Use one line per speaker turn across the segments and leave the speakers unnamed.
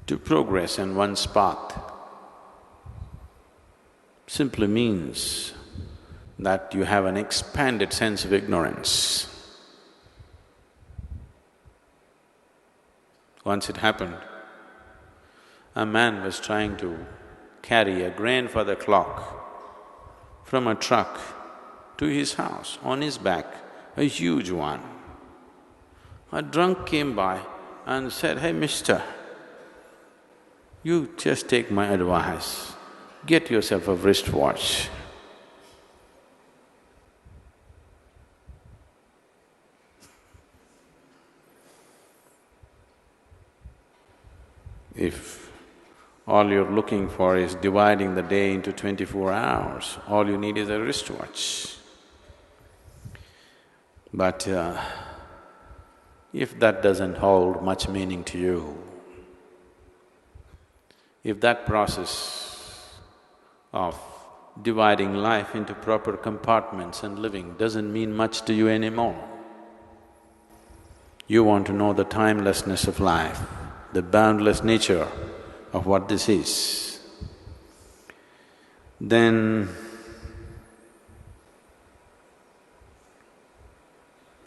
To progress in one's path simply means that you have an expanded sense of ignorance. Once it happened, a man was trying to carry a grandfather clock from a truck to his house on his back, a huge one. A drunk came by and said, "Hey, mister, you just take my advice, get yourself a wristwatch." If all you're looking for is dividing the day into 24 hours, all you need is a wristwatch. But if that doesn't hold much meaning to you, if that process of dividing life into proper compartments and living doesn't mean much to you anymore, you want to know the timelessness of life, the boundless nature of what this is, then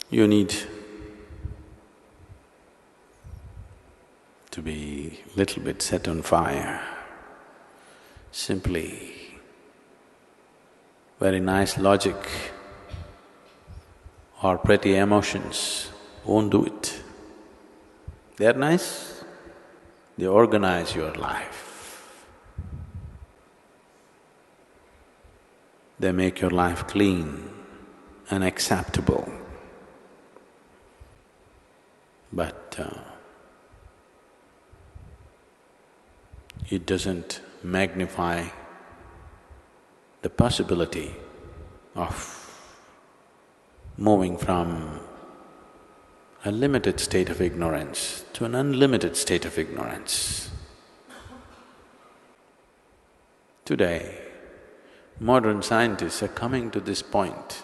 you need to be little bit set on fire. Simply very nice logic or pretty emotions won't do it. They're nice, they organize your life. They make your life clean and acceptable. But it doesn't magnify the possibility of moving from a limited state of ignorance to an unlimited state of ignorance. Today, modern scientists are coming to this point.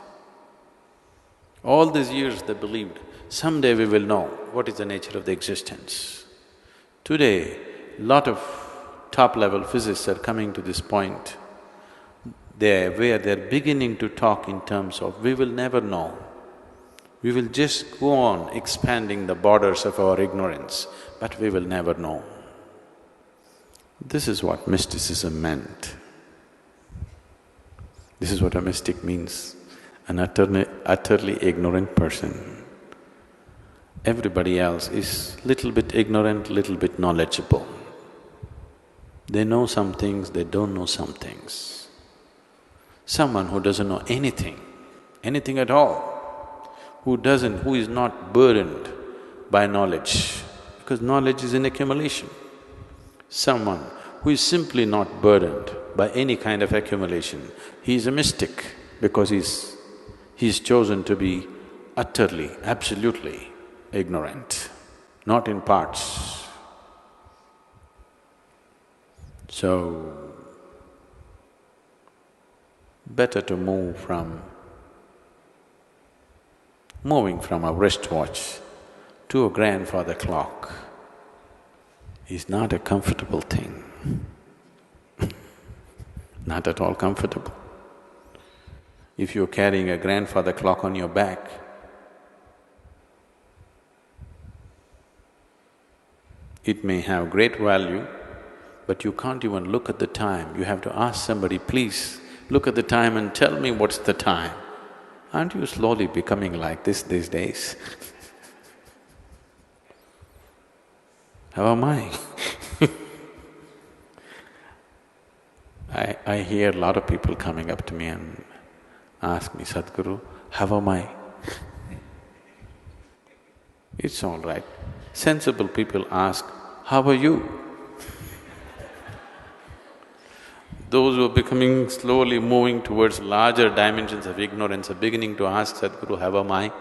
All these years they believed, someday we will know what is the nature of the existence. Today, lot of top-level physicists are coming to this point where they're beginning to talk in terms of we will never know. We will just go on expanding the borders of our ignorance, but we will never know. This is what mysticism meant. This is what a mystic means, an utterly ignorant person. Everybody else is little bit ignorant, little bit knowledgeable. They know some things, they don't know some things. Someone who doesn't know anything at all, who is not burdened by knowledge, because knowledge is an accumulation. Someone who is simply not burdened by any kind of accumulation, he is a mystic because he's chosen to be utterly, absolutely ignorant, not in parts. So, better to moving from a wristwatch to a grandfather clock is not a comfortable thing, not at all comfortable. If you're carrying a grandfather clock on your back, it may have great value, but you can't even look at the time. You have to ask somebody, please look at the time and tell me what's the time. Aren't you slowly becoming like this these days? How am I? I hear a lot of people coming up to me and ask me, "Sadhguru, how am I?" It's all right. Sensible people ask, "How are you?" Those who are becoming slowly moving towards larger dimensions of ignorance are beginning to ask, "Sadhguru, how am I?"